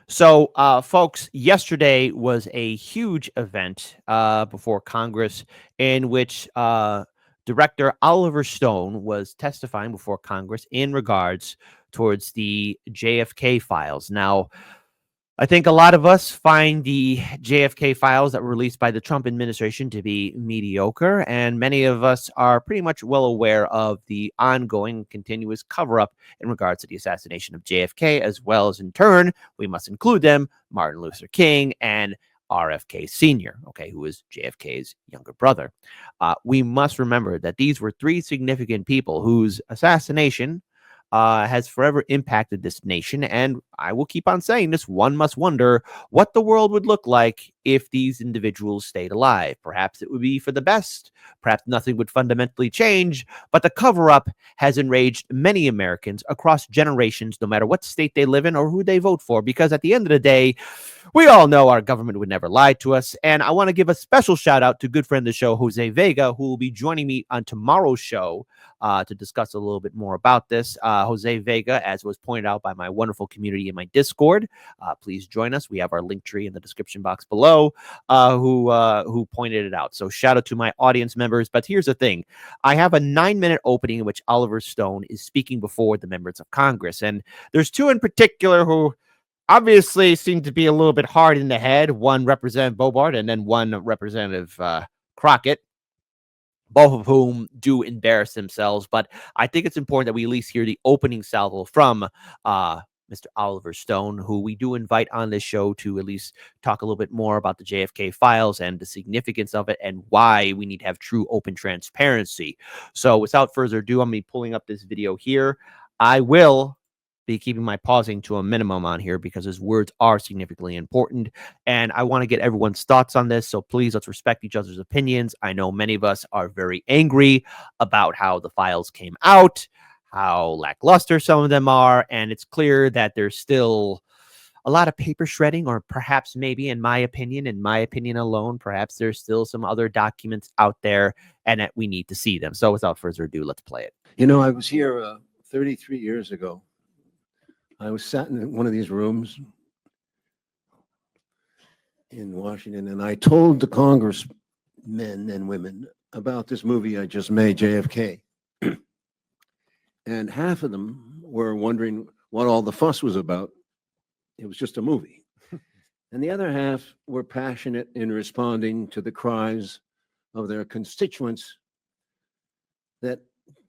So, folks, yesterday was a huge event before Congress in which Director Oliver Stone was testifying before Congress in regards towards the JFK files. Now, I think a lot of us find the JFK files that were released by the Trump administration to be mediocre, and many of us are pretty much well aware of the ongoing continuous cover up in regards to the assassination of JFK, as well as in turn, we must include them, Martin Luther King and RFK Sr., okay, who is JFK's younger brother. We must remember that these were three significant people whose assassination has forever impacted this nation. And I will keep on saying this, one must wonder what the world would look like if these individuals stayed alive. Perhaps it would be for the best. Perhaps nothing would fundamentally change. But the cover up has enraged many Americans across generations, no matter what state they live in or who they vote for. Because at the end of the day, we all know our government would never lie to us. And I want to give a special shout out to good friend of the show, Jose Vega, who will be joining me on tomorrow's show to discuss a little bit more about this. Jose Vega, as was pointed out by my wonderful community in my Discord, please join us. We have our link tree in the description box below, who pointed it out. So shout out to my audience members. But here's the thing. I have a 9-minute opening in which Oliver Stone is speaking before the members of Congress. And there's two in particular who obviously seem to be a little bit hard in the head. One Representative Boebert and then one Representative Crockett, both of whom do embarrass themselves. But I think it's important that we at least hear the opening salvo from Mr. Oliver Stone, who we do invite on this show to at least talk a little bit more about the JFK files and the significance of it and why we need to have true open transparency. So without further ado, I'm going to be pulling up this video here. I will be keeping my pausing to a minimum on here because his words are significantly important. And I want to get everyone's thoughts on this. So please, let's respect each other's opinions. I know many of us are very angry about how the files came out, how lackluster some of them are. And it's clear that there's still a lot of paper shredding, or perhaps maybe in my opinion alone, perhaps there's still some other documents out there and that we need to see them. So without further ado, let's play it. You know, I was here 33 years ago. I was sat in one of these rooms in Washington, and I told the congressmen and women about this movie I just made, JFK. And half of them were wondering what all the fuss was about. It was just a movie. And the other half were passionate in responding to the cries of their constituents that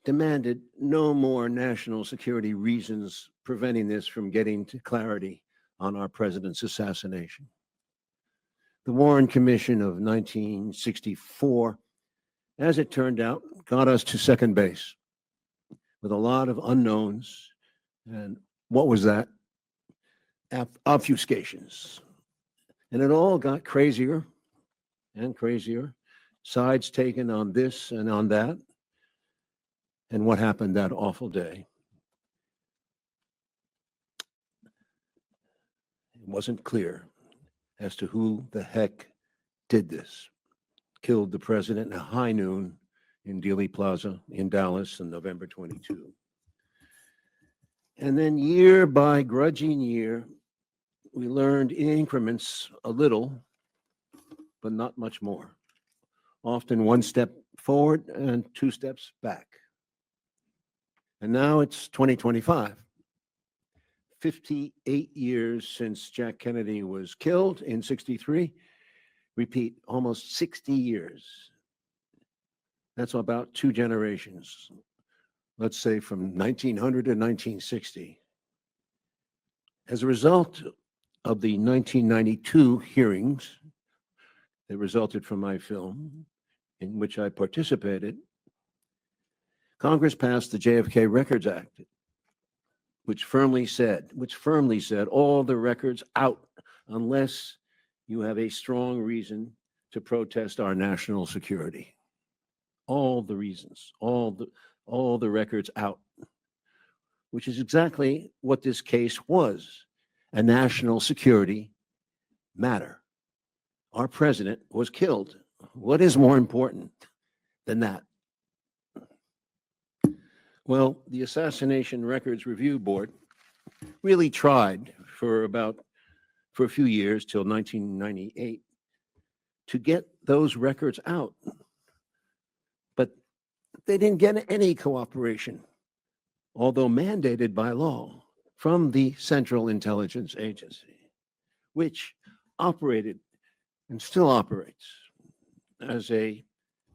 demanded no more national security reasons preventing this from getting to clarity on our president's assassination. The Warren Commission of 1964, as it turned out, got us to second base with a lot of unknowns. And what was that? Obfuscations. And it all got crazier and crazier, sides taken on this and on that. And what happened that awful day? It wasn't clear as to who the heck did this. Killed the president at high noon in Dealey Plaza in Dallas on November 22. And then year by grudging year, we learned in increments a little, but not much more. Often one step forward and 2 steps back. And now it's 2025. 58 years since Jack Kennedy was killed in 63. Repeat, almost 60 years. That's about 2 generations. Let's say from 1900 to 1960. As a result of the 1992 hearings that resulted from my film, in which I participated, Congress passed the JFK Records Act, which firmly said all the records out unless you have a strong reason to protest our national security. All the reasons, all the records out, which is exactly what this case was, a national security matter. Our president was killed. What is more important than that? Well, the Assassination Records Review Board really tried for about for a few years till 1998 to get those records out. But they didn't get any cooperation, although mandated by law from the Central Intelligence Agency, which operated and still operates as a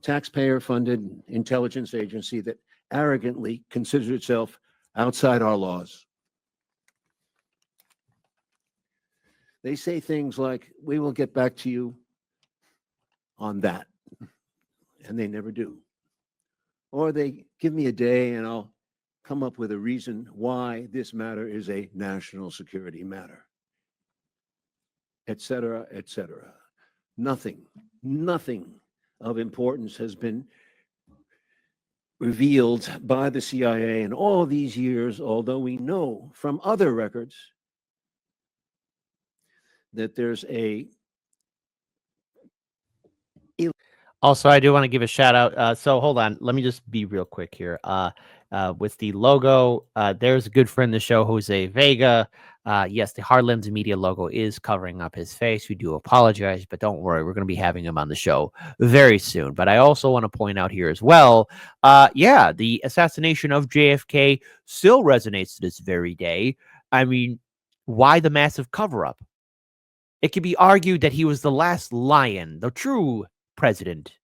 taxpayer-funded intelligence agency that arrogantly considers itself outside our laws. They say things like, "We will get back to you on that," and they never do. Or they give me a day and I'll come up with a reason why this matter is a national security matter, et cetera, et cetera. Nothing of importance has been revealed by the CIA in all these years, although we know from other records that there's a Also, I do want to give a shout out. So hold on, let me just be real quick here. With the logo, there's a good friend of the show, Jose Vega. Yes, the Hardlands Media logo is covering up his face. We do apologize, but don't worry, we're going to be having him on the show very soon. But I also want to point out here as well, yeah, the assassination of JFK still resonates to this very day. I mean, why the massive cover-up? It could be argued that he was the last lion, the true president,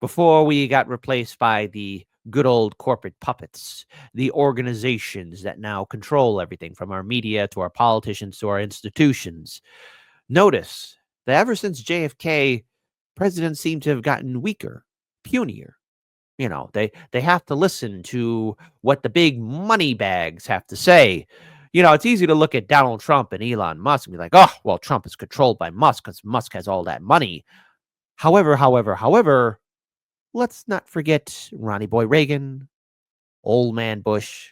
before we got replaced by the good old corporate puppets, the organizations that now control everything from our media to our politicians to our institutions. Notice that ever since JFK, presidents seem to have gotten weaker, punier. You know, they have to listen to what the big money bags have to say. You know, it's easy to look at Donald Trump and Elon Musk and be like, oh, well, Trump is controlled by Musk because Musk has all that money. However, let's not forget Ronnie Boy Reagan, old man Bush,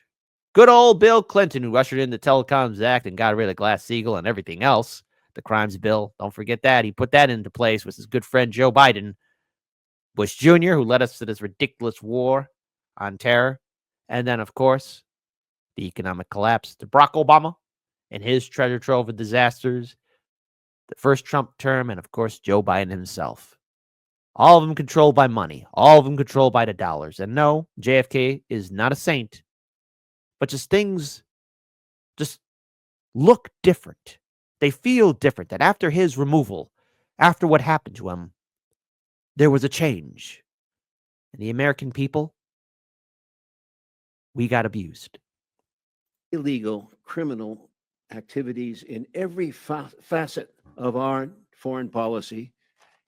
good old Bill Clinton, who ushered in the Telecoms Act and got rid of Glass-Steagall and everything else. The crimes bill, don't forget that. He put that into place with his good friend Joe Biden. Bush Jr., who led us to this ridiculous war on terror. And then, of course, the economic collapse to Barack Obama and his treasure trove of disasters, the first Trump term, and, of course, Joe Biden himself. All of them controlled by money. All of them controlled by the dollars. And no, JFK is not a saint. But just things just look different. They feel different. That after his removal, after what happened to him, there was a change. And the American people, we got abused. Illegal criminal activities in every facet of our foreign policy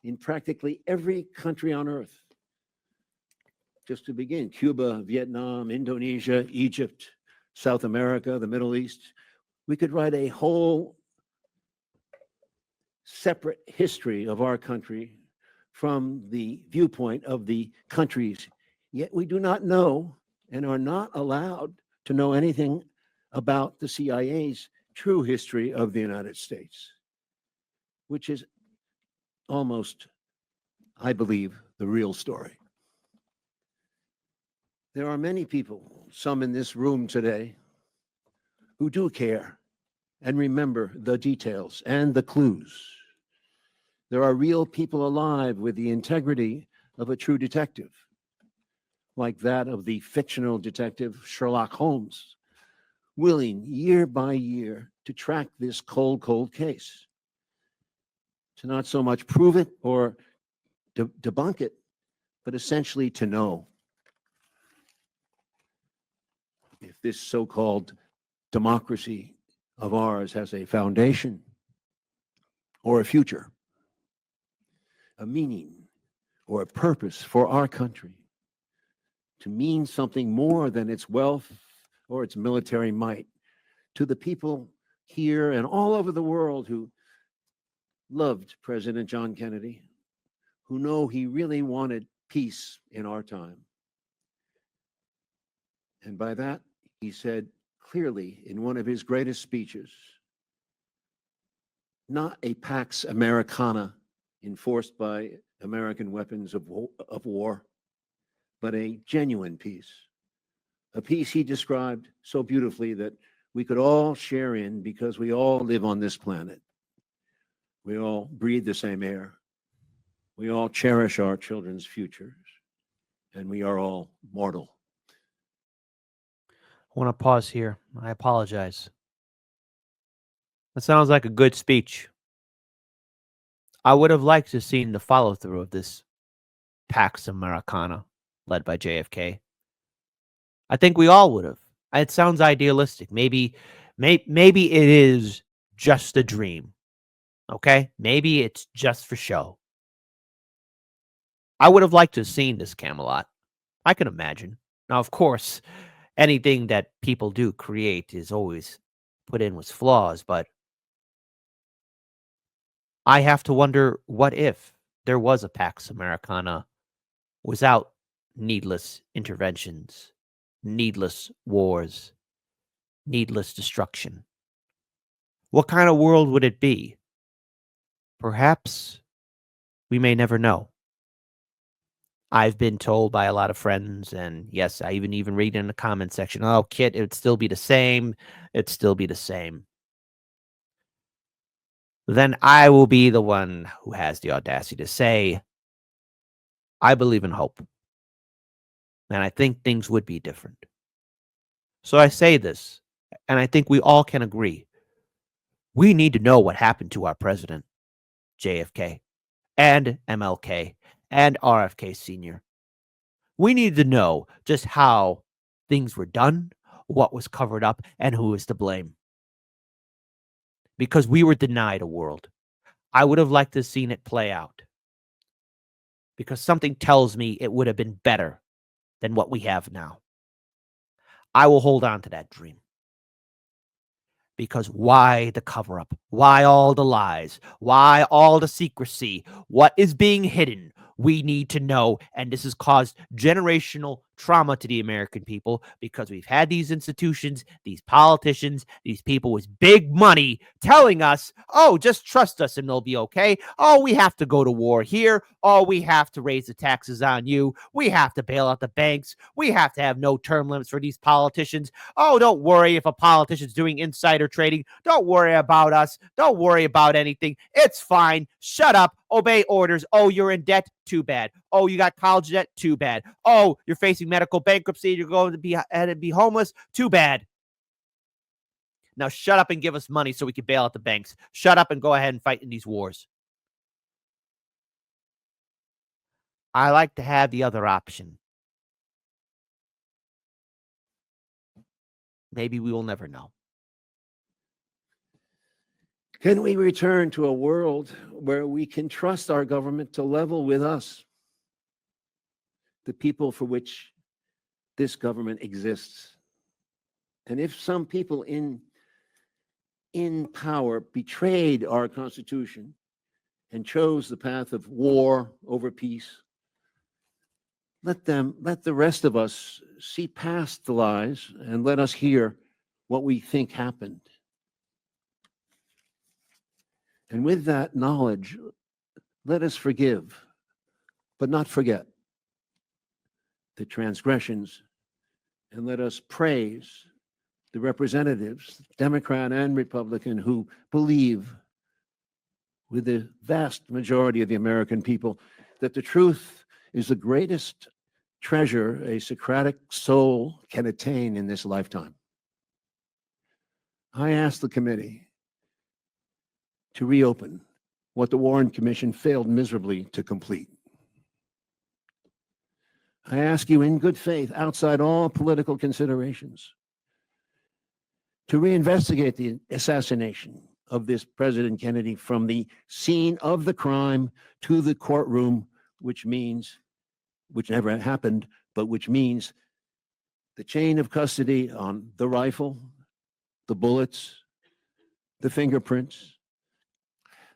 in practically every country on earth. Just to begin, Cuba, Vietnam, Indonesia, Egypt, South America, the Middle East. We could write a whole separate history of our country from the viewpoint of the countries. Yet we do not know and are not allowed to know anything about the CIA's true history of the United States, which is almost, I believe, the real story. There are many people, some in this room today, who do care and remember the details and the clues. There are real people alive with the integrity of a true detective, like that of the fictional detective Sherlock Holmes, willing year by year to track this cold case, to not so much prove it or debunk it, but essentially to know if this so-called democracy of ours has a foundation or a future, a meaning or a purpose for our country, to mean something more than its wealth or its military might, to the people here and all over the world who loved President John Kennedy, who know he really wanted peace in our time. And by that, he said clearly in one of his greatest speeches, not a Pax Americana enforced by American weapons of war, but a genuine peace. A peace he described so beautifully that we could all share in because we all live on this planet. We all breathe the same air. We all cherish our children's futures, and we are all mortal. I want to pause here. I apologize. That sounds like a good speech. I would have liked to have seen the follow through of this Pax Americana led by JFK. I think we all would have. It sounds idealistic. Maybe it is just a dream. Okay? Maybe it's just for show. I would have liked to have seen this Camelot. I can imagine. Now, of course, anything that people do create is always put in with flaws, but I have to wonder, what if there was a Pax Americana without needless interventions, needless wars, needless destruction? What kind of world would it be? Perhaps we may never know. I've been told by a lot of friends, and yes, I even read in the comment section, oh, Kit, it'd still be the same. It'd still be the same. Then I will be the one who has the audacity to say, I believe in hope. And I think things would be different. So I say this, and I think we all can agree. We need to know what happened to our president, JFK, and MLK, and RFK Sr. We need to know just how things were done, what was covered up, and who is to blame. Because we were denied a world. I would have liked to have seen it play out. Because something tells me it would have been better than what we have now. I will hold on to that dream. Because why the cover up? Why all the lies? Why all the secrecy? What is being hidden? We need to know. And this has caused generational trauma to the American people because we've had these institutions, these politicians, these people with big money telling us, oh, just trust us and they'll be okay. Oh, we have to go to war here. Oh, we have to raise the taxes on you. We have to bail out the banks. We have to have no term limits for these politicians. Oh, don't worry if a politician's doing insider trading. Don't worry about us. Don't worry about anything. It's fine. Shut up. Obey orders. Oh, you're in debt? Too bad. Oh, you got college debt? Too bad. Oh, you're facing medical bankruptcy. You're going to be homeless? Too bad. Now shut up and give us money so we can bail out the banks. Shut up and go ahead and fight in these wars. I like to have the other option. Maybe we will never know. Can we return to a world where we can trust our government to level with us, the people for which this government exists? And if some people in power betrayed our Constitution and chose the path of war over peace, let the rest of us see past the lies and let us hear what we think happened. And with that knowledge, let us forgive, but not forget the transgressions, and let us praise the representatives, Democrat and Republican, who believe with the vast majority of the American people that the truth is the greatest treasure a Socratic soul can attain in this lifetime. I ask the committee to reopen what the Warren Commission failed miserably to complete. I ask you in good faith, outside all political considerations, to reinvestigate the assassination of this President Kennedy from the scene of the crime to the courtroom, which never happened, but which means the chain of custody on the rifle, the bullets, the fingerprints,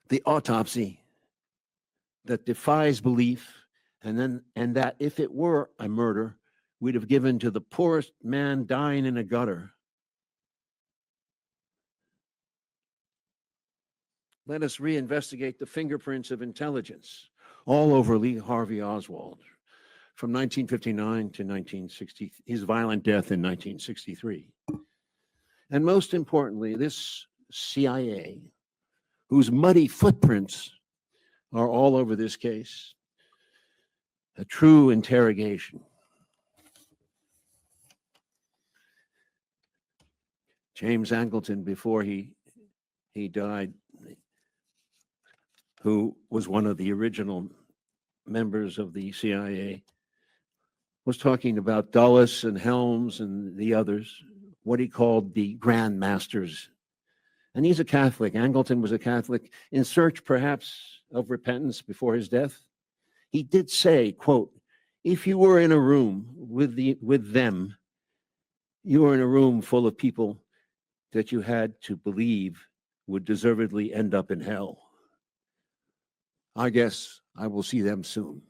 the autopsy that defies belief, and that if it were a murder, we'd have given to the poorest man dying in a gutter. Let us reinvestigate the fingerprints of intelligence all over Lee Harvey Oswald from 1959 to 1960, his violent death in 1963. And most importantly, this CIA whose muddy footprints are all over this case. A true interrogation. James Angleton, before he died, who was one of the original members of the CIA, was talking about Dulles and Helms and the others, what he called the Grand Masters. And he's a Catholic. Angleton was a Catholic in search, perhaps, of repentance before his death. He did say, quote, if you were in a room with them, you were in a room full of people that you had to believe would deservedly end up in hell. I guess I will see them soon.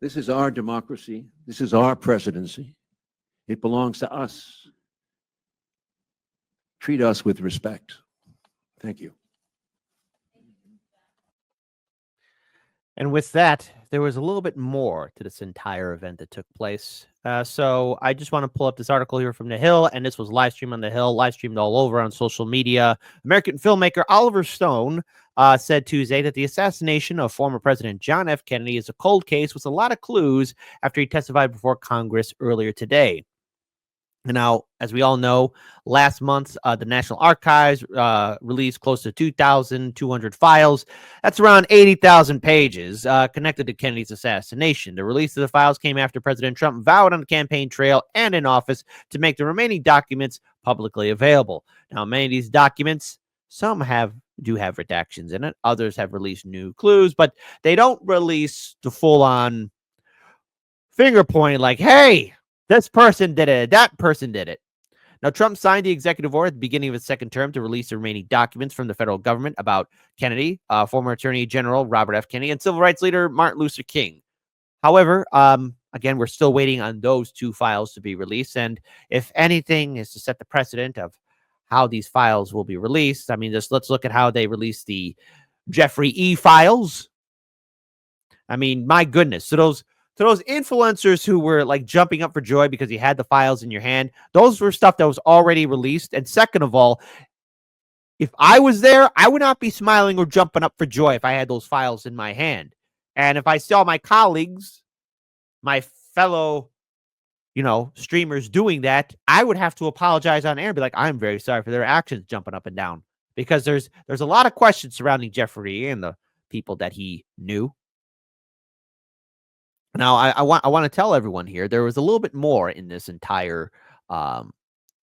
This is our democracy. This is our presidency. It belongs to us. Treat us with respect. Thank you. And with that, there was a little bit more to this entire event that took place. So I just want to pull up this article here from The Hill, and this was live streamed on The Hill, live streamed all over on social media. American filmmaker Oliver Stone said Tuesday that the assassination of former President John F. Kennedy is a cold case with a lot of clues after he testified before Congress earlier today. Now, as we all know, last month, the National Archives released close to 2,200 files. That's around 80,000 pages connected to Kennedy's assassination. The release of the files came after President Trump vowed on the campaign trail and in office to make the remaining documents publicly available. Now, many of these documents, some do have redactions in it. Others have released new clues, but they don't release the full-on finger point like, hey, this person did it. That person did it. Now, Trump signed the executive order at the beginning of his second term to release the remaining documents from the federal government about Kennedy, former Attorney General Robert F. Kennedy, and civil rights leader Martin Luther King. However, again, we're still waiting on those two files to be released. And if anything is to set the precedent of how these files will be released, I mean, let's look at how they released the Jeffrey E. files. I mean, my goodness. So those influencers who were like jumping up for joy because you had the files in your hand, those were stuff that was already released. And second of all, if I was there, I would not be smiling or jumping up for joy if I had those files in my hand. And if I saw my colleagues, my fellow, streamers doing that, I would have to apologize on air and be like, I'm very sorry for their actions jumping up and down, because there's a lot of questions surrounding Jeffrey and the people that he knew. Now, I want to tell everyone here, there was a little bit more in this entire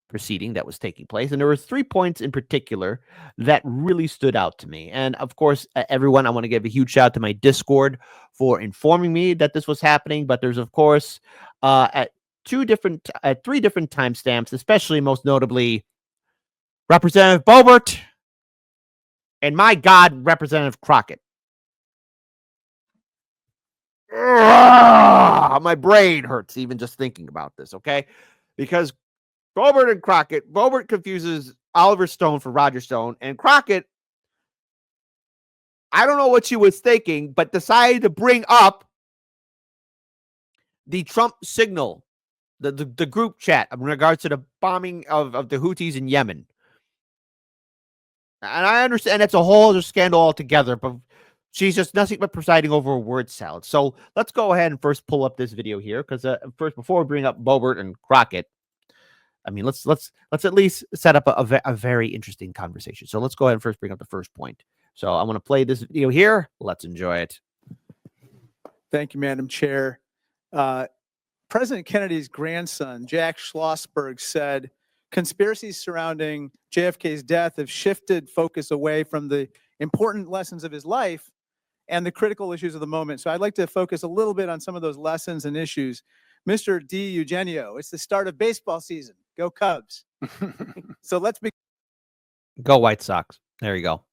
proceeding that was taking place. And there were 3 points in particular that really stood out to me. And of course, everyone, I want to give a huge shout out to my Discord for informing me that this was happening. But there's, of course, at three different timestamps, especially most notably Representative Boebert and, my God, Representative Crockett. My brain hurts even just thinking about this, okay? Because Bobert and Crockett, Boebert confuses Oliver Stone for Roger Stone, and Crockett, I don't know what she was thinking, but decided to bring up the Trump signal, the group chat in regards to the bombing of the Houthis in Yemen. And I understand that's a whole other scandal altogether, but she's just nothing but presiding over a word salad. So let's go ahead and first pull up this video here, because first, before we bring up Boebert and Crockett, I mean, let's at least set up a very interesting conversation. So let's go ahead and first bring up the first point. So I want to play this video here. Let's enjoy it. Thank you, Madam Chair. President Kennedy's grandson, Jack Schlossberg, said conspiracies surrounding JFK's death have shifted focus away from the important lessons of his life and the critical issues of the moment. So I'd like to focus a little bit on some of those lessons and issues. Mr. D. Eugenio, it's the start of baseball season. Go Cubs. So let's begin. Go White Sox. There you go.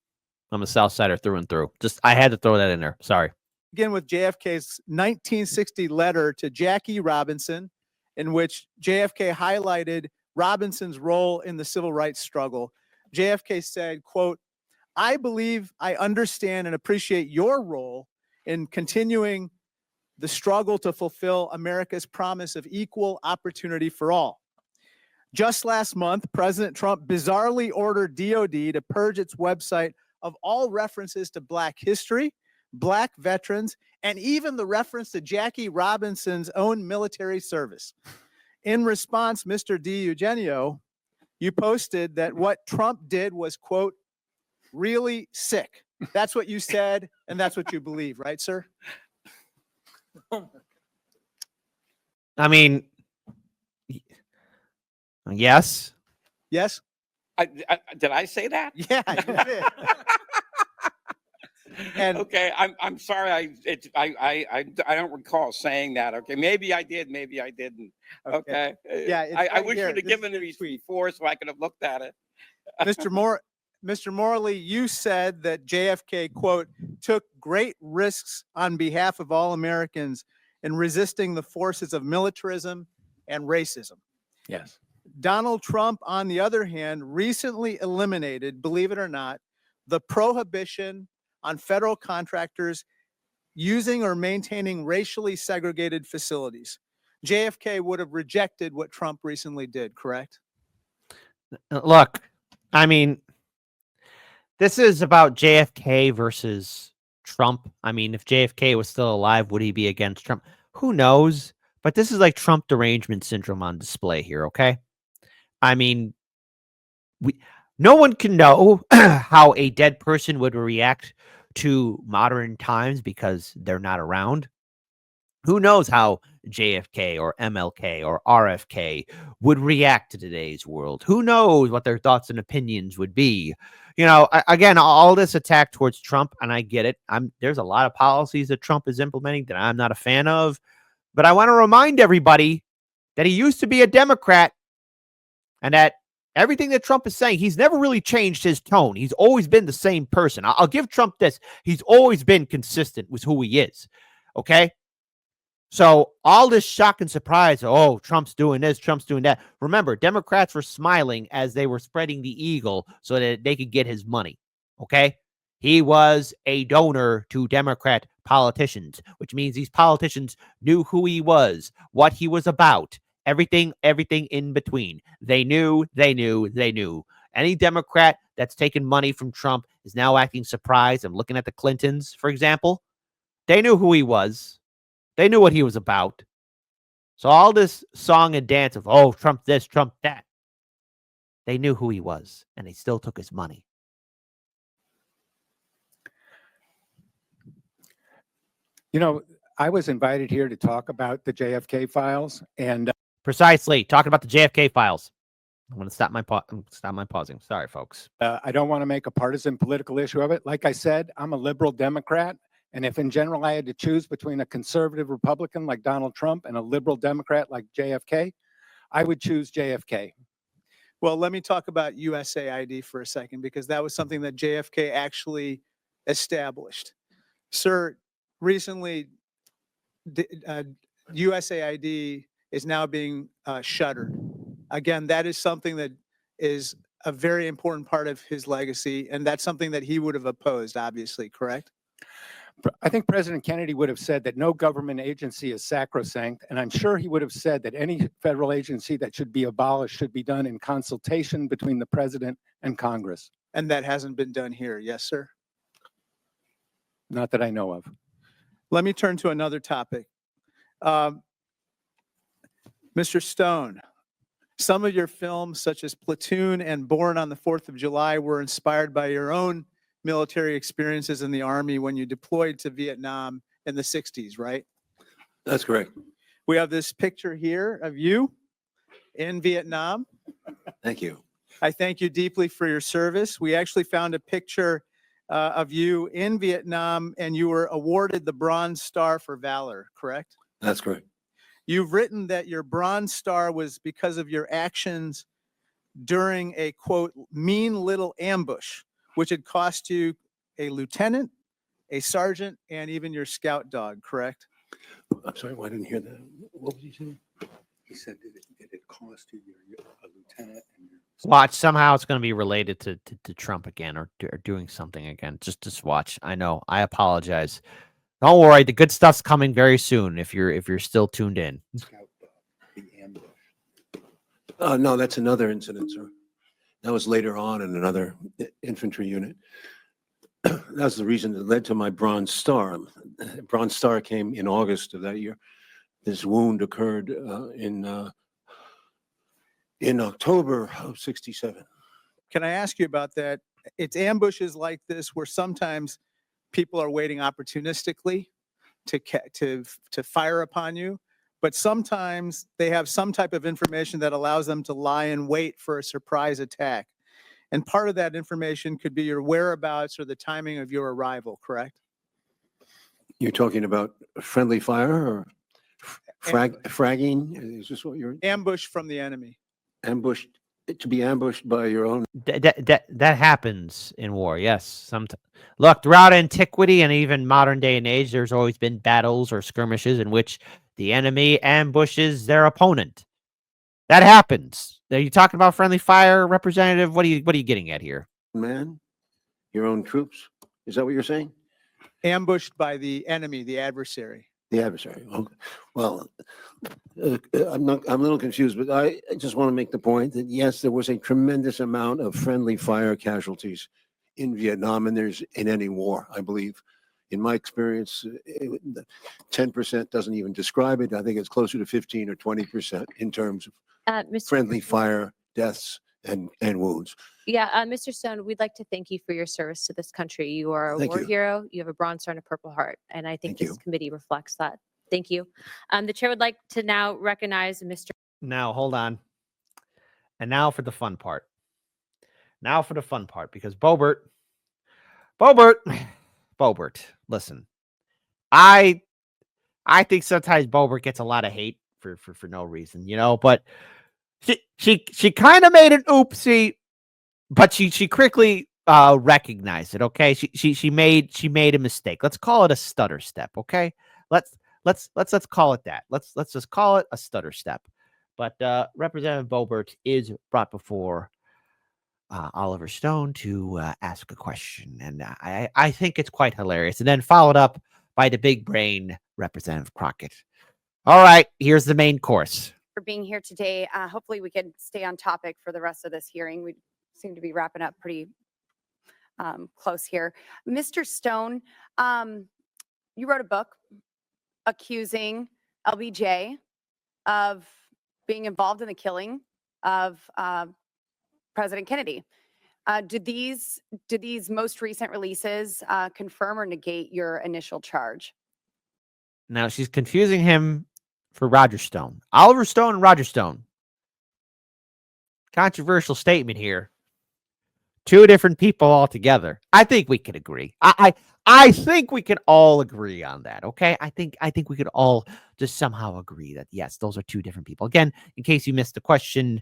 I'm a South Sider through and through. I had to throw that in there. Sorry. Begin with JFK's 1960 letter to Jackie Robinson, in which JFK highlighted Robinson's role in the civil rights struggle. JFK said, quote, I believe I understand and appreciate your role in continuing the struggle to fulfill America's promise of equal opportunity for all. Just last month, President Trump bizarrely ordered DOD to purge its website of all references to Black history, Black veterans, and even the reference to Jackie Robinson's own military service. In response, Mr. DiEugenio, you posted that what Trump did was, quote, really sick. That's what you said, and that's what you believe, right, sir? I mean, yes. Yes? Did I say that? Yeah, you did. And Okay, I'm sorry. I don't recall saying that. Okay, maybe I did, maybe I didn't. Okay. Yeah, it's I right wish here. you'd have This is given your me tweet. before so I could have looked at it. Mr. Morley, you said that JFK, quote, took great risks on behalf of all Americans in resisting the forces of militarism and racism. Yes. Donald Trump, on the other hand, recently eliminated, believe it or not, the prohibition on federal contractors using or maintaining racially segregated facilities. JFK would have rejected what Trump recently did, correct? Look, I mean, this is about JFK versus Trump. I mean, if JFK was still alive, would he be against Trump? Who knows? But this is like Trump derangement syndrome on display here, okay? I mean, no one can know how a dead person would react to modern times because they're not around. Who knows how JFK or MLK or RFK would react to today's world? Who knows what their thoughts and opinions would be? You know, again, all this attack towards Trump, and I get it. There's a lot of policies that Trump is implementing that I'm not a fan of, but I want to remind everybody that he used to be a Democrat and that everything that Trump is saying, he's never really changed his tone. He's always been the same person. I'll give Trump this. He's always been consistent with who he is. Okay? So all this shock and surprise, oh, Trump's doing this, Trump's doing that. Remember, Democrats were smiling as they were spreading the eagle so that they could get his money. Okay? He was a donor to Democrat politicians, which means these politicians knew who he was, what he was about, everything in between. They knew. Any Democrat that's taken money from Trump is now acting surprised. I'm looking at the Clintons, for example. They knew who he was. They knew what he was about. So all this song and dance of, oh, Trump this, Trump that. They knew who he was, and they still took his money. You know, I was invited here to talk about the JFK files, and Precisely. Talking about the JFK files. I'm going to stop my pausing. Sorry, folks. I don't want to make a partisan political issue of it. Like I said, I'm a liberal Democrat, and if in general I had to choose between a conservative Republican like Donald Trump and a liberal Democrat like JFK, I would choose JFK. Well, let me talk about USAID for a second, because that was something that JFK actually established. Sir, recently, USAID is now being shuttered. Again, that is something that is a very important part of his legacy, and that's something that he would have opposed, obviously, correct? I think President Kennedy would have said that no government agency is sacrosanct, and I'm sure he would have said that any federal agency that should be abolished should be done in consultation between the president and Congress. And that hasn't been done here, yes, sir? Not that I know of. Let me turn to another topic. Mr. Stone, some of your films, such as Platoon and Born on the 4th of July, were inspired by your own military experiences in the Army when you deployed to Vietnam in the 60s, right? That's correct. We have this picture here of you in Vietnam. Thank you. I thank you deeply for your service. We actually found a picture of you in Vietnam, and you were awarded the Bronze Star for Valor, correct? That's correct. You've written that your Bronze Star was because of your actions during a, quote, mean little ambush, which had cost you a lieutenant, a sergeant, and even your scout dog, correct? I'm sorry, I didn't hear that. What was he saying? He said that it cost you a lieutenant and your... Watch. Somehow it's going to be related to Trump again or doing something again. Just watch. I know. I apologize. Don't worry. The good stuff's coming very soon if you're still tuned in. Scout dog, the ambush. No, that's another incident, sir. That was later on in another infantry unit. That's the reason that led to my Bronze Star. Bronze Star came in August of that year. This wound occurred in October of '67. Can I ask you about that? It's ambushes like this where sometimes people are waiting opportunistically to fire upon you, but sometimes they have some type of information that allows them to lie in wait for a surprise attack. And part of that information could be your whereabouts or the timing of your arrival, correct? You're talking about friendly fire or fragging? Is this what you're Ambush from the enemy. ambushed? To be ambushed by your own? That happens in war. Yes. Look, throughout antiquity and even modern day and age, there's always been battles or skirmishes in which the enemy ambushes their opponent. That happens. Are you talking about friendly fire, Representative? What are you getting at here? Man, your own troops? Is that what you're saying? Ambushed by the enemy, the adversary. The adversary. Okay. Well, I'm a little confused, but I just want to make the point that yes, there was a tremendous amount of friendly fire casualties in Vietnam, and there's in any war, I believe. In my experience, 10% doesn't even describe it. I think it's closer to 15 or 20% in terms of friendly fire deaths and wounds. Yeah, Mr. Stone, we'd like to thank you for your service to this country. You are a Thank war you. hero. You have a Bronze Star and a Purple Heart, and I think Thank this you. committee reflects that. Thank you. The chair would like to now recognize Mr. Now, hold on. And now for the fun part. Now for the fun part, because Boebert, listen, I think sometimes Boebert gets a lot of hate for no reason, but she kind of made an oopsie, but she quickly recognized it. Okay. She made a mistake. Let's call it a stutter step. Okay. Let's call it that. Let's just call it a stutter step. But Representative Boebert is brought before Oliver Stone to ask a question, and I think it's quite hilarious. And then followed up by the big brain Representative Crockett. All right, here's the main course. For being here today. Hopefully we can stay on topic for the rest of this hearing. We seem to be wrapping up pretty close here. Mr. Stone, you wrote a book accusing LBJ of being involved in the killing of President Kennedy. Did these most recent releases confirm or negate your initial charge? Now she's confusing him for Roger Stone. Oliver Stone and Roger Stone. Controversial statement here. Two different people altogether. I think we can agree. I think we can all agree on that. Okay. I think we could all just somehow agree that yes, those are two different people. Again, in case you missed the question,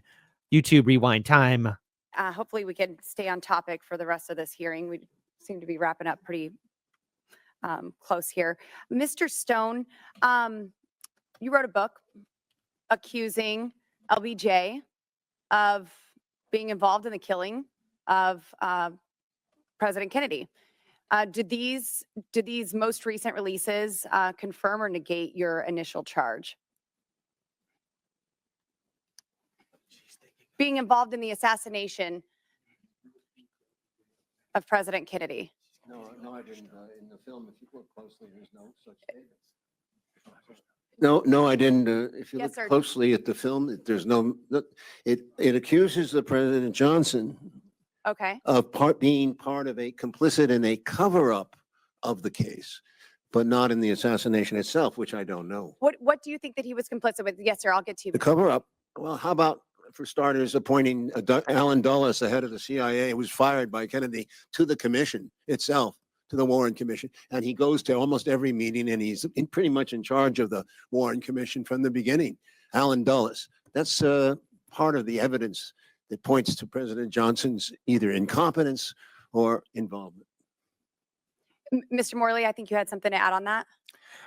YouTube rewind time. Hopefully we can stay on topic for the rest of this hearing. We seem to be wrapping up pretty close here. Mr. Stone, you wrote a book accusing LBJ of being involved in the killing of President Kennedy. Did these most recent releases confirm or negate your initial charge? Being involved in the assassination of President Kennedy. No, I didn't. In the film, if you look closely, there's no such statement. No, I didn't. If you Yes, look sir. closely at the film, there's no. It accuses the President Johnson Okay. of being part of a complicit in a cover-up of the case, but not in the assassination itself, which I don't know. What do you think that he was complicit with? Yes, sir. I'll get to you. The cover-up. Well, how about, for starters, appointing Alan Dulles, the head of the CIA, who was fired by Kennedy, to the commission itself, to the Warren Commission. And he goes to almost every meeting, and he's pretty much in charge of the Warren Commission from the beginning. Alan Dulles. That's part of the evidence that points to President Johnson's either incompetence or involvement. Mr. Morley, I think you had something to add on that.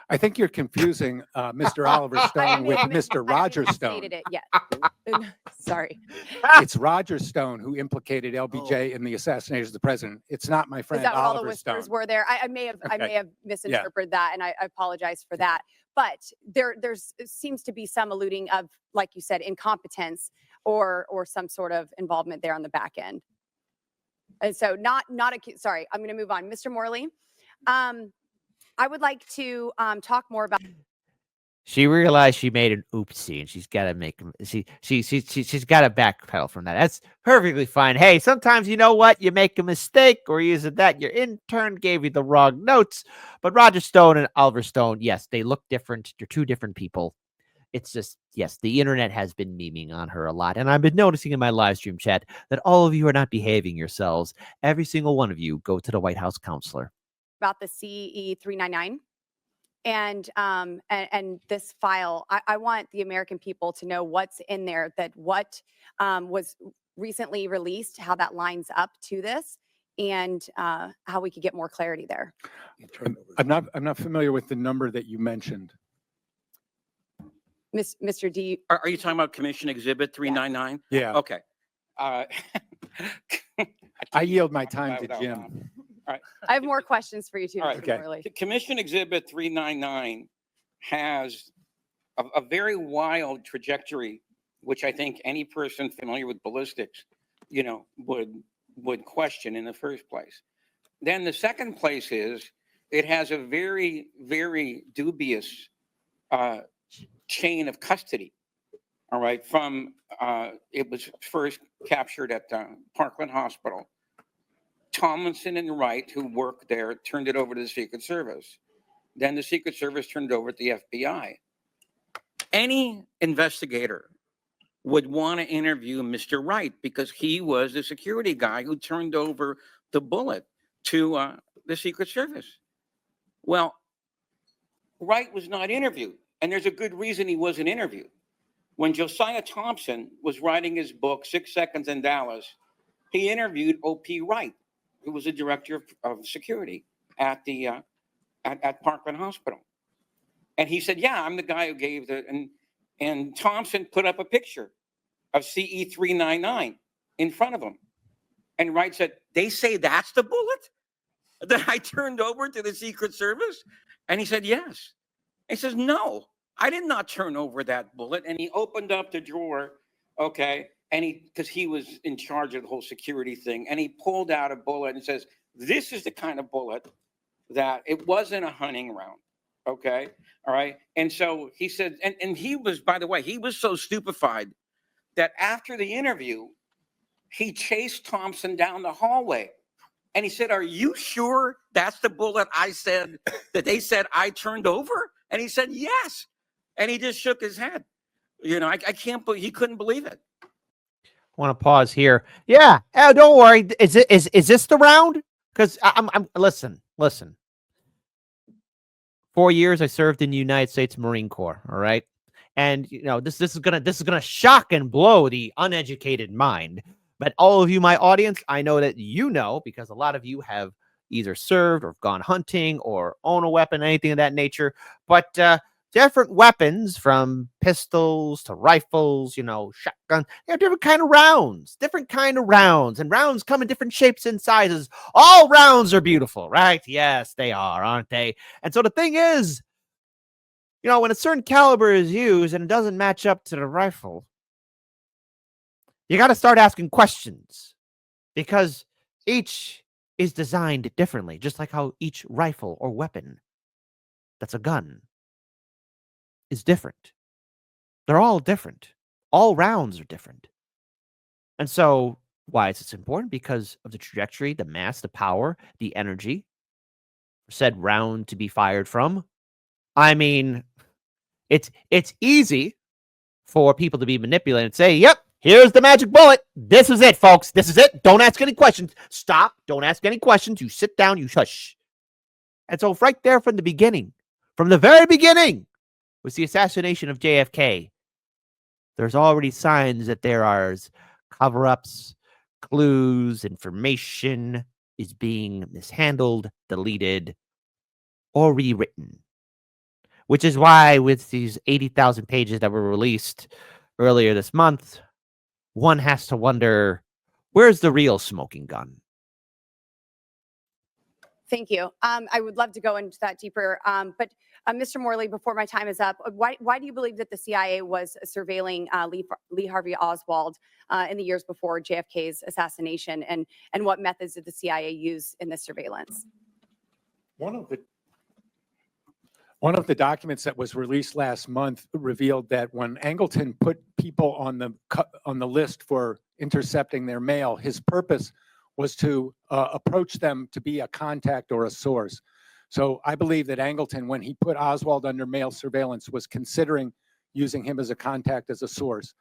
I think you're confusing Mr. Oliver Stone with Mr. Roger Stone. Stated it yet. Sorry. It's Roger Stone who implicated LBJ in the assassination of the president. It's not my Is friend that what all the Oliver Stone. whispers were there? I may have misinterpreted that, and I apologize for that. But there seems to be some alluding of, like you said, incompetence. or some sort of involvement there on the back end. And so sorry, I'm going to move on. Mr. Morley, I would like to talk more about. She realized she made an oopsie, and she's got to make him. She's got to backpedal from that. That's perfectly fine. Hey, sometimes you know what, you make a mistake, or is it that your intern gave you the wrong notes? But Roger Stone and Oliver Stone, yes, they look different. They're two different people. It's just, yes, the internet has been memeing on her a lot, and I've been noticing in my live stream chat that all of you are not behaving yourselves. Every single one of you go to the White House counselor. About the CE 399. And this file, I want the American people to know what's in there, that what was recently released, how that lines up to this, and how we could get more clarity there. I'm not familiar with the number that you mentioned. Mr. D. Are you talking about Commission Exhibit 399? Yeah, Okay. I yield my time to Jim. I have more questions for you too, All right. Mr. Okay. Morley. Commission Exhibit 399 has a very wild trajectory, which I think any person familiar with ballistics, would question in the first place. Then the second place is it has a very, very dubious chain of custody. All right. From it was first captured at Parkland Hospital. Tomlinson and Wright, who worked there, turned it over to the Secret Service. Then the Secret Service turned it over to the FBI. Any investigator would want to interview Mr. Wright because he was the security guy who turned over the bullet to the Secret Service. Well, Wright was not interviewed, and there's a good reason he wasn't interviewed. When Josiah Thompson was writing his book, 6 Seconds in Dallas, he interviewed O.P. Wright, who was the director of security at the at Parkland Hospital. And he said, yeah, I'm the guy who gave and Thompson put up a picture of CE 399 in front of him. And Wright said, they say that's the bullet that I turned over to the Secret Service? And he said, yes. And he says, no, I did not turn over that bullet. And he opened up the drawer, okay, and because he was in charge of the whole security thing, and he pulled out a bullet and says, this is the kind of bullet that it wasn't a hunting round. Okay. All right. And so he said, and he was, by the way, he was so stupefied that after the interview, he chased Thompson down the hallway. And he said, are you sure that's the bullet I said that they said I turned over? And he said, yes. And he just shook his head. I can't believe he couldn't believe it. I want to pause here. Yeah, don't worry. Is this the round? Because I'm listen. 4 years I served in the United States Marine Corps. All right, and this is gonna shock and blow the uneducated mind. But all of you, my audience, I know that because a lot of you have either served or gone hunting or own a weapon, anything of that nature. But different weapons, from pistols to rifles, shotguns, different kind of rounds, and rounds come in different shapes and sizes. All rounds are beautiful, right? Yes, they are, aren't they? And so the thing is, when a certain caliber is used and it doesn't match up to the rifle, you got to start asking questions, because each is designed differently, just like how each rifle or weapon that's a gun is different. They're all different. All rounds are different. And so why is this important? Because of the trajectory, the mass, the power, the energy for said round to be fired from. I mean, it's easy for people to be manipulated and say, yep, here's the magic bullet. This is it, folks. This is it. Don't ask any questions. Stop. Don't ask any questions. You sit down, you hush. And so right there from the very beginning, was the assassination of JFK. There's already signs that there are cover-ups, clues, information is being mishandled, deleted, or rewritten. Which is why with these 80,000 pages that were released earlier this month, one has to wonder, where's the real smoking gun? Thank you. I would love to go into that deeper. But Mr. Morley, before my time is up, why do you believe that the CIA was surveilling Lee Harvey Oswald in the years before JFK's assassination, and what methods did the CIA use in this surveillance? One of the documents that was released last month revealed that when Angleton put people on the list for intercepting their mail, his purpose was to approach them to be a contact or a source. So I believe that Angleton, when he put Oswald under mail surveillance, was considering using him as a contact, as a source.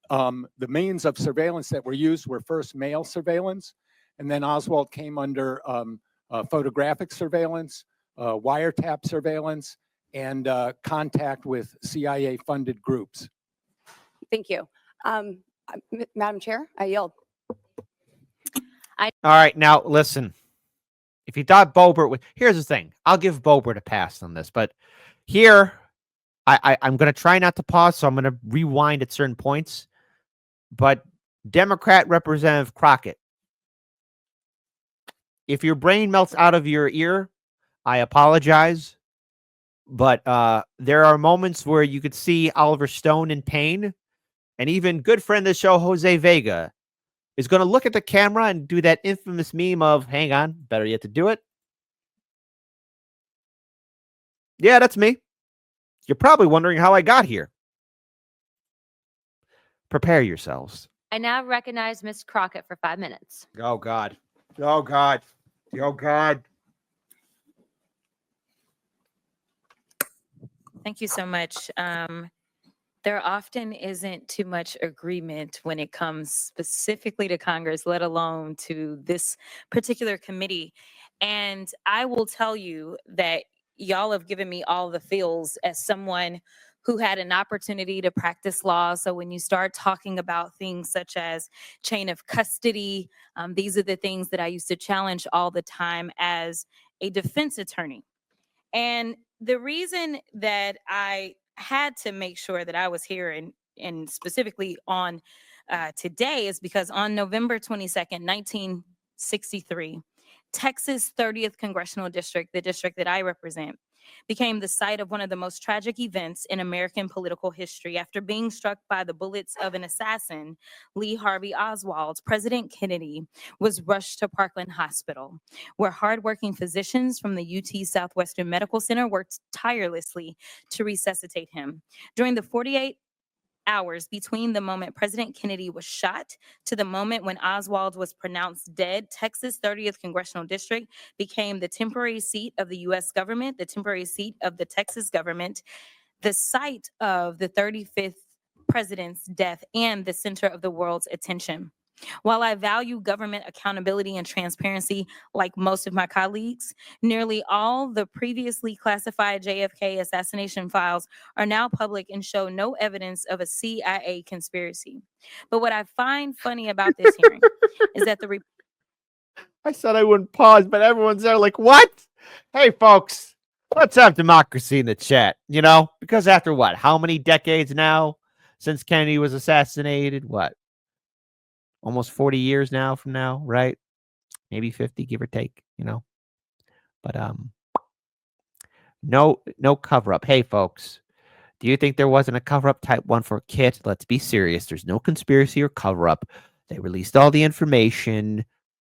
The means of surveillance that were used were first mail surveillance, and then Oswald came under photographic surveillance, wiretap surveillance, and contact with CIA-funded groups. Thank you. Madam Chair, I yield. All right, now listen. If you thought Boebert would, here's the thing. I'll give Boebert a pass on this, but here, I'm going to try not to pause, so I'm going to rewind at certain points. But Democrat Representative Crockett, if your brain melts out of your ear, I apologize. But there are moments where you could see Oliver Stone in pain, and even good friend of the show, Jose Vega, is going to look at the camera and do that infamous meme of, hang on, better yet to do it. Yeah, that's me. You're probably wondering how I got here. Prepare yourselves. I now recognize Ms. Crockett for 5 minutes. Oh, God. Oh, God. Oh, God. Thank you so much. There often isn't too much agreement when it comes specifically to Congress, let alone to this particular committee. And I will tell you that y'all have given me all the feels as someone who had an opportunity to practice law. So when you start talking about things such as chain of custody, these are the things that I used to challenge all the time as a defense attorney. And the reason that I had to make sure that I was here and specifically on today is because on November 22nd, 1963, Texas 30th Congressional District, the district that I represent, became the site of one of the most tragic events in American political history. After being struck by the bullets of an assassin, Lee Harvey Oswald, President Kennedy was rushed to Parkland Hospital, where hardworking physicians from the UT Southwestern Medical Center worked tirelessly to resuscitate him. During the 48 hours between the moment President Kennedy was shot to the moment when Oswald was pronounced dead, Texas 30th Congressional District became the temporary seat of the U.S. government, the temporary seat of the Texas government, the site of the 35th president's death, and the center of the world's attention. While I value government accountability and transparency like most of my colleagues, nearly all the previously classified JFK assassination files are now public and show no evidence of a CIA conspiracy. But what I find funny about this hearing is that the I said I wouldn't pause, but everyone's there like, what? Hey, folks, let's have democracy in the chat, you know? Because after what? How many decades now since Kennedy was assassinated? What? Almost 40 years now from now, right? Maybe 50, give or take, you know? But no cover up. Hey, folks, do you think there wasn't a cover up type 1 for Kit? Let's be serious. There's no conspiracy or cover up. They released all the information.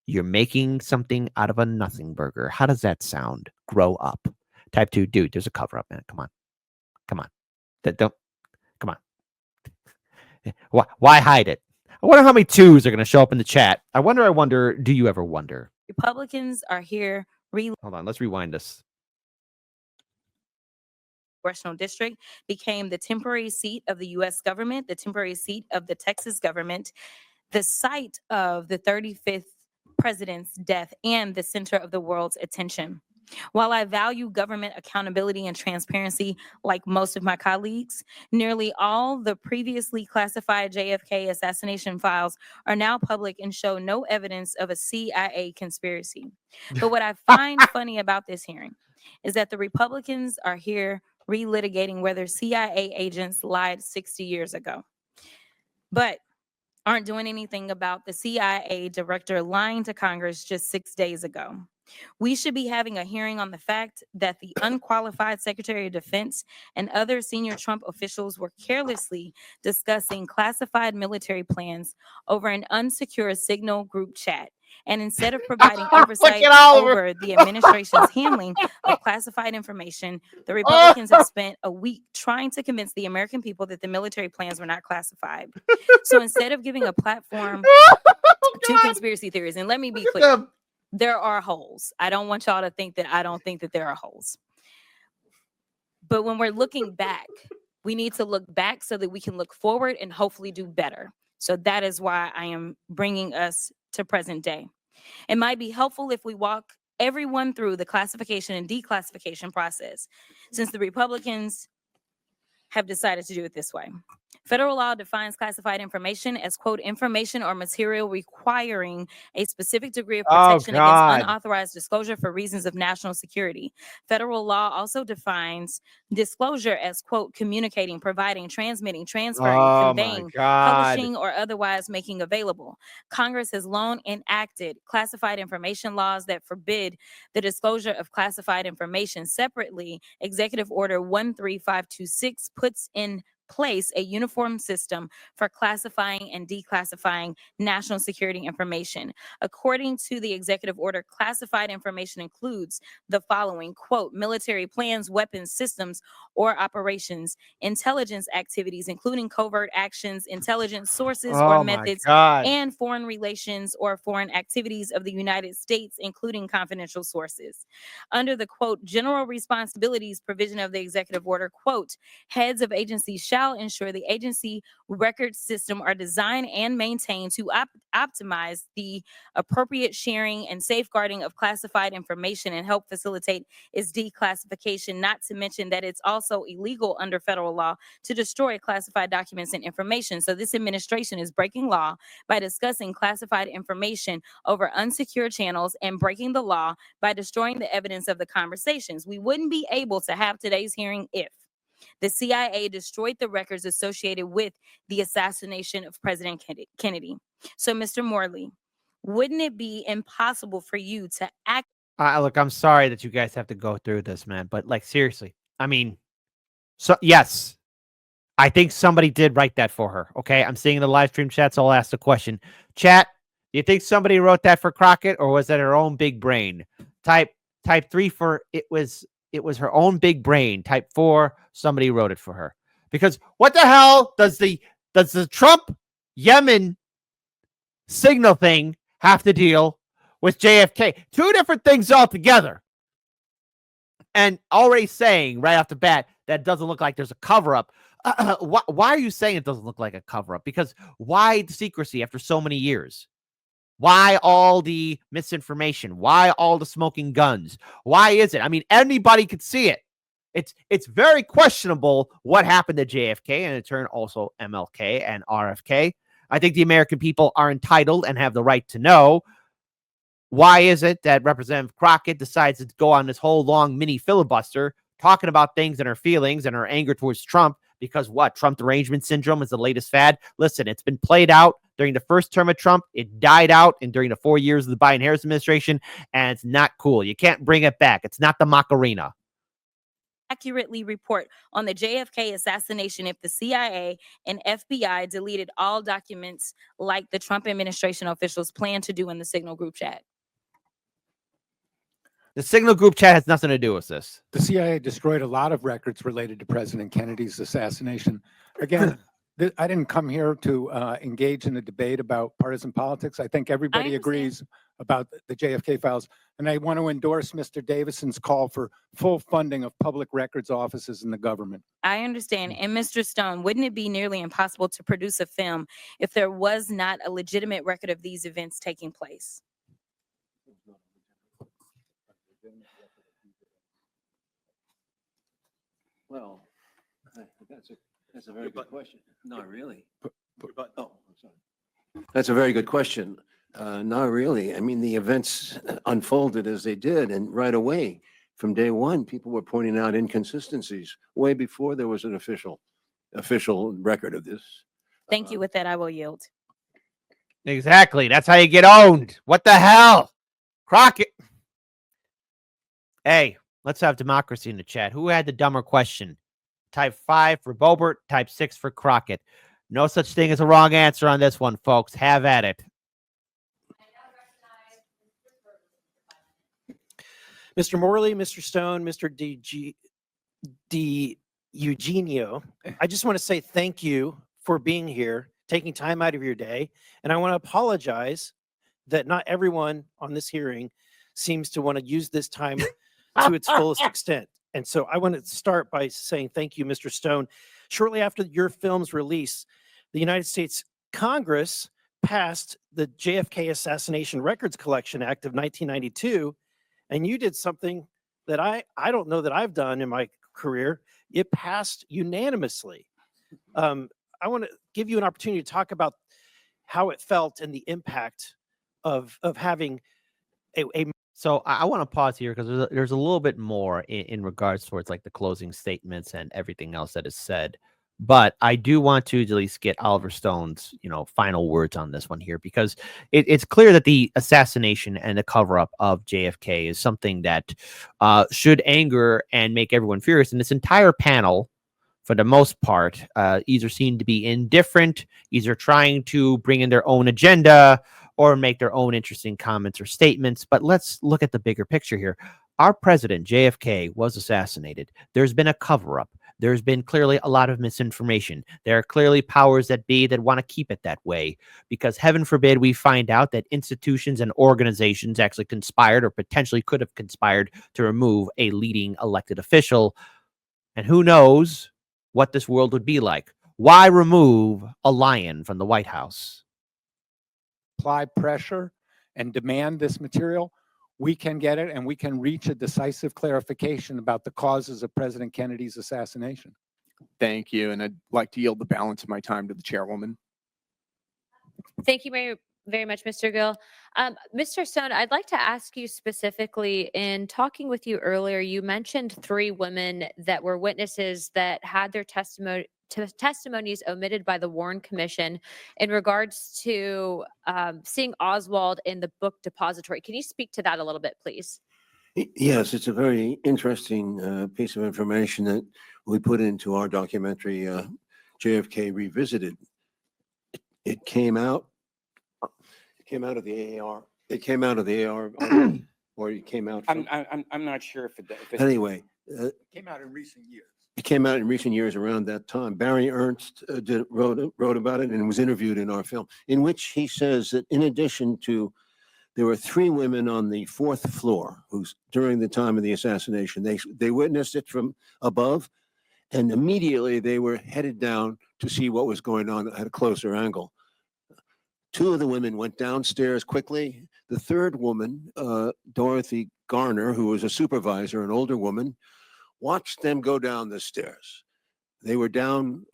You're making something out of a nothing burger. How does that sound? Grow up. Type 2, dude, there's a cover up, man. Come on. Come on. Come on. Why hide it? I wonder how many 2s are going to show up in the chat. I wonder, do you ever wonder? Republicans are here. Hold on, let's rewind this. Congressional District became the temporary seat of the U.S. government, the temporary seat of the Texas government, the site of the 35th president's death, and the center of the world's attention. While I value government accountability and transparency like most of my colleagues, nearly all the previously classified JFK assassination files are now public and show no evidence of a CIA conspiracy. But what I find funny about this hearing is that the Republicans are here relitigating whether CIA agents lied 60 years ago, but aren't doing anything about the CIA director lying to Congress just 6 days ago. We should be having a hearing on the fact that the unqualified Secretary of Defense and other senior Trump officials were carelessly discussing classified military plans over an unsecure Signal group chat. And instead of providing Look oversight at Oliver. over the administration's handling of classified information, the Republicans have spent a week trying to convince the American people that the military plans were not classified. So instead of giving a platform to conspiracy theories, and let me be clear, there are holes. I don't want y'all to think that I don't think that there are holes. But when we're looking back, we need to look back so that we can look forward and hopefully do better. So that is why I am bringing us to present day. It might be helpful if we walk everyone through the classification and declassification process, since the Republicans have decided to do it this way. Federal law defines classified information as, quote, information or material requiring a specific degree of protection against unauthorized disclosure for reasons of national security. Federal law also defines disclosure as, quote, communicating, providing, transmitting, transferring, conveying, publishing, or otherwise making available. Congress has long enacted classified information laws that forbid the disclosure of classified information. Separately, Executive Order 13526 puts in place a uniform system for classifying and declassifying national security information. According to the executive order, classified information includes the following, quote, military plans, weapons, systems, or operations, intelligence activities, including covert actions, intelligence sources or methods, and foreign relations or foreign activities of the United States, including confidential sources. Under the, quote, general responsibilities provision of the executive order, quote, heads of agencies shall ensure the agency record system are designed and maintained to optimize the appropriate sharing and safeguarding of classified information and help facilitate its declassification, not to mention that it's also illegal under federal law to destroy classified documents and information. So this administration is breaking law by discussing classified information over unsecured channels and breaking the law by destroying the evidence of the conversations. We wouldn't be able to have today's hearing if the CIA destroyed the records associated with the assassination of President Kennedy. So, Mr. Morley, wouldn't it be impossible for you to act? Look, I'm sorry that you guys have to go through this, man, but like seriously, I mean, so yes, I think somebody did write that for her. Okay, I'm seeing the live stream chat, so I'll ask the question. Chat, do you think somebody wrote that for Crockett, or was that her own big brain? Type 3 for it was her own big brain. Type 4, somebody wrote it for her. Because what the hell does the Trump Yemen signal thing have to deal with JFK? Two different things altogether. And already saying right off the bat that doesn't look like there's a cover-up. Why are you saying it doesn't look like a cover-up? Because why the secrecy after so many years? Why all the misinformation? Why all the smoking guns? Why is it? I mean, anybody could see it. It's very questionable what happened to JFK and in turn also MLK and RFK. I think the American people are entitled and have the right to know. Why is it that Representative Crockett decides to go on this whole long mini filibuster talking about things and her feelings and her anger towards Trump? Because what? Trump derangement syndrome is the latest fad. Listen, it's been played out during the first term of Trump. It died out and during the 4 years of the Biden-Harris administration, and it's not cool. You can't bring it back. It's not the Macarena. Accurately report on the JFK assassination if the CIA and FBI deleted all documents like the Trump administration officials plan to do in the Signal group chat? The Signal group chat has nothing to do with this. The CIA destroyed a lot of records related to President Kennedy's assassination. Again, I didn't come here to engage in a debate about partisan politics. I think everybody agrees about the JFK files. And I want to endorse Mr. Davison's call for full funding of public records offices in the government. I understand. And Mr. Stone, wouldn't it be nearly impossible to produce a film if there was not a legitimate record of these events taking place? Well, that's a very good question. Not really. Oh, I'm sorry. That's a very good question. Not really. I mean, the events unfolded as they did, and right away, from day one, people were pointing out inconsistencies way before there was an official record of this. Thank you. With that, I will yield. Exactly. That's how you get owned. What the hell? Crockett. Hey, let's have democracy in the chat. Who had the dumber question? Type 5 for Boebert, type 6 for Crockett. No such thing as a wrong answer on this one, folks. Have at it. Mr. Morley, Mr. Stone, Mr. D. Eugenio, I just want to say thank you for being here, taking time out of your day. And I want to apologize that not everyone on this hearing seems to want to use this time to its fullest extent. And so I want to start by saying thank you, Mr. Stone. Shortly after your film's release, the United States Congress passed the JFK Assassination Records Collection Act of 1992, and you did something that I don't know that I've done in my career. It passed unanimously. I want to give you an opportunity to talk about how it felt and the impact of having a So I want to pause here because there's a little bit more in regards towards like the closing statements and everything else that is said. But I do want to at least get Oliver Stone's, final words on this one here, because it's clear that the assassination and the cover up of JFK is something that should anger and make everyone furious. And this entire panel, for the most part, either seem to be indifferent, either trying to bring in their own agenda or make their own interesting comments or statements. But let's look at the bigger picture here. Our president, JFK, was assassinated. There's been a cover up. There's been clearly a lot of misinformation. There are clearly powers that be that want to keep it that way, because heaven forbid we find out that institutions and organizations actually conspired or potentially could have conspired to remove a leading elected official. And who knows what this world would be like. Why remove a lion from the White House? Apply pressure and demand this material, we can get it and we can reach a decisive clarification about the causes of President Kennedy's assassination. Thank you. And I'd like to yield the balance of my time to the chairwoman. Thank you very, very much, Mr. Gill. Mr. Stone, I'd like to ask you specifically, in talking with you earlier, you mentioned 3 women that were witnesses that had their testimonies omitted by the Warren Commission in regards to seeing Oswald in the book depository. Can you speak to that a little bit, please? Yes, it's a very interesting piece of information that we put into our documentary, JFK Revisited. It came out of the AR. It came out of the AR, or it came out from... I'm not sure if it Anyway. It came out in recent years. It came out in recent years around that time. Barry Ernst wrote about it and was interviewed in our film, in which he says that in addition to, there were 3 women on the 4th floor who's during the time of the assassination, they witnessed it from above, and immediately they were headed down to see what was going on at a closer angle. 2 of the women went downstairs quickly. The 3rd woman, Dorothy Garner, who was a supervisor, an older woman, watched them go down the stairs. They were down,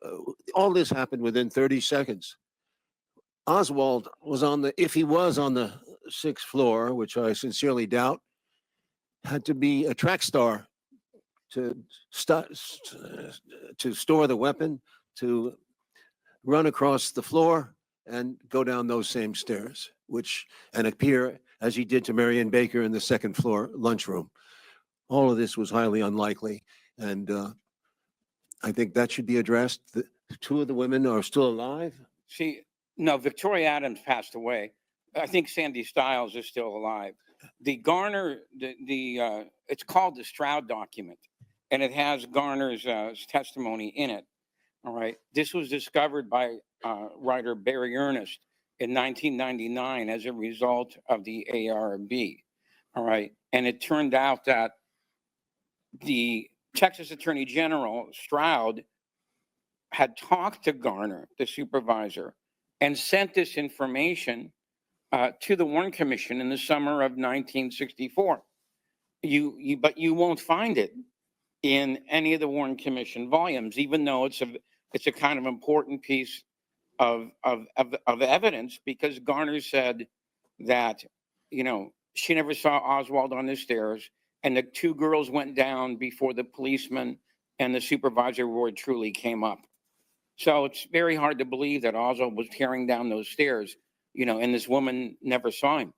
all this happened within 30 seconds. Oswald was if he was on the 6th floor, which I sincerely doubt, had to be a track star to store the weapon, to run across the floor and go down those same stairs, and appear as he did to Marion Baker in the 2nd floor lunchroom. All of this was highly unlikely, and I think that should be addressed. 2 of the women are still alive. See, no, Victoria Adams passed away. I think Sandy Stiles is still alive. The Garner, it's called the Stroud document, and it has Garner's testimony in it. All right. This was discovered by writer Barry Ernst in 1999 as a result of the ARB. All right. And it turned out that the Texas Attorney General, Stroud, had talked to Garner, the supervisor, and sent this information to the Warren Commission in the summer of 1964. But you won't find it in any of the Warren Commission volumes, even though it's a kind of important piece of evidence, because Garner said that, she never saw Oswald on the stairs, and the 2 girls went down before the policeman and the supervisor ward truly came up. So it's very hard to believe that Oswald was tearing down those stairs, and this woman never saw him.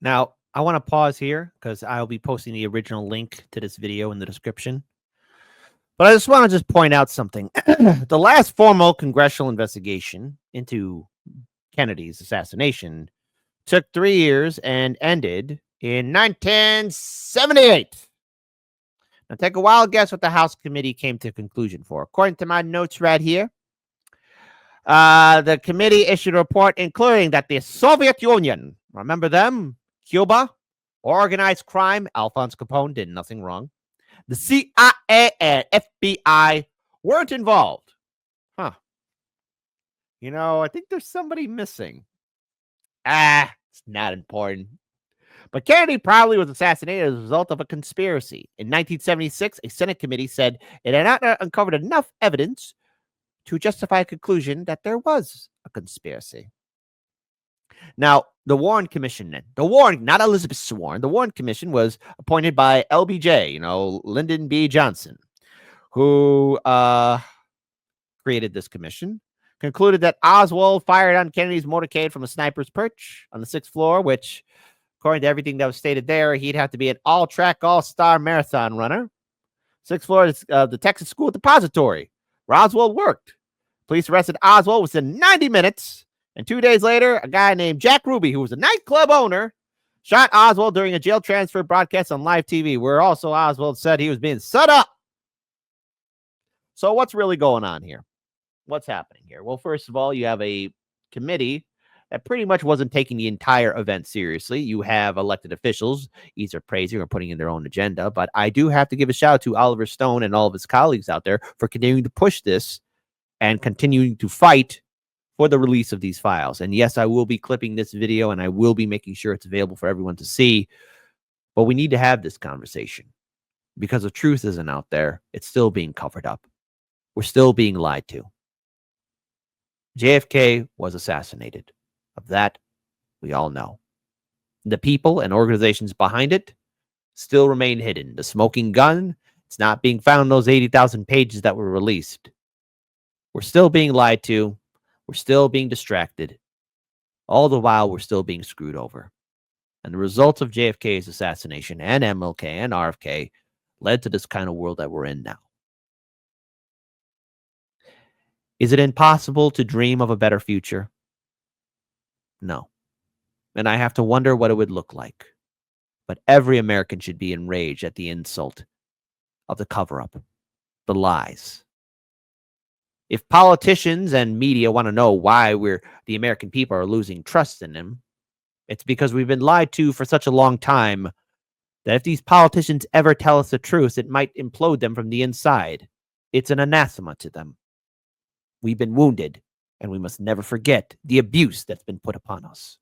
Now, I want to pause here because I'll be posting the original link to this video in the description. But I just want to point out something. The last formal congressional investigation into Kennedy's assassination took 3 years and ended in 1978. Now, take a wild guess what the House committee came to a conclusion for. According to my notes right here, the committee issued a report including that the Soviet Union, remember them? Cuba, organized crime, Alphonse Capone did nothing wrong. The CIA and FBI weren't involved. Huh. You know, I think there's somebody missing. It's not important. But Kennedy probably was assassinated as a result of a conspiracy. In 1976, a Senate committee said it had not uncovered enough evidence to justify a conclusion that there was a conspiracy. Now, the Warren Commission, not Elizabeth Warren, the Warren Commission was appointed by LBJ, Lyndon B. Johnson, who created this commission, concluded that Oswald fired on Kennedy's motorcade from a sniper's perch on the 6th floor, which, according to everything that was stated there, he'd have to be an all-track, all-star marathon runner. 6th floor is the Texas School Depository, where Oswald worked. Police arrested Oswald within 90 minutes. And 2 days later, a guy named Jack Ruby, who was a nightclub owner, shot Oswald during a jail transfer broadcast on live TV, where also Oswald said he was being set up. So what's really going on here? What's happening here? Well, first of all, you have a committee that pretty much wasn't taking the entire event seriously. You have elected officials either praising or putting in their own agenda. But I do have to give a shout out to Oliver Stone and all of his colleagues out there for continuing to push this and continuing to fight for the release of these files. And yes, I will be clipping this video and I will be making sure it's available for everyone to see. But we need to have this conversation because the truth isn't out there. It's still being covered up. We're still being lied to. JFK was assassinated. Of that, we all know. The people and organizations behind it still remain hidden. The smoking gun, it's not being found in those 80,000 pages that were released. We're still being lied to. We're still being distracted. All the while, we're still being screwed over. And the results of JFK's assassination and MLK and RFK led to this kind of world that we're in now. Is it impossible to dream of a better future? No. And I have to wonder what it would look like. But every American should be enraged at the insult of the cover-up, the lies. If politicians and media want to know why the American people are losing trust in them, it's because we've been lied to for such a long time that if these politicians ever tell us the truth, it might implode them from the inside. It's an anathema to them. We've been wounded, and we must never forget the abuse that's been put upon us.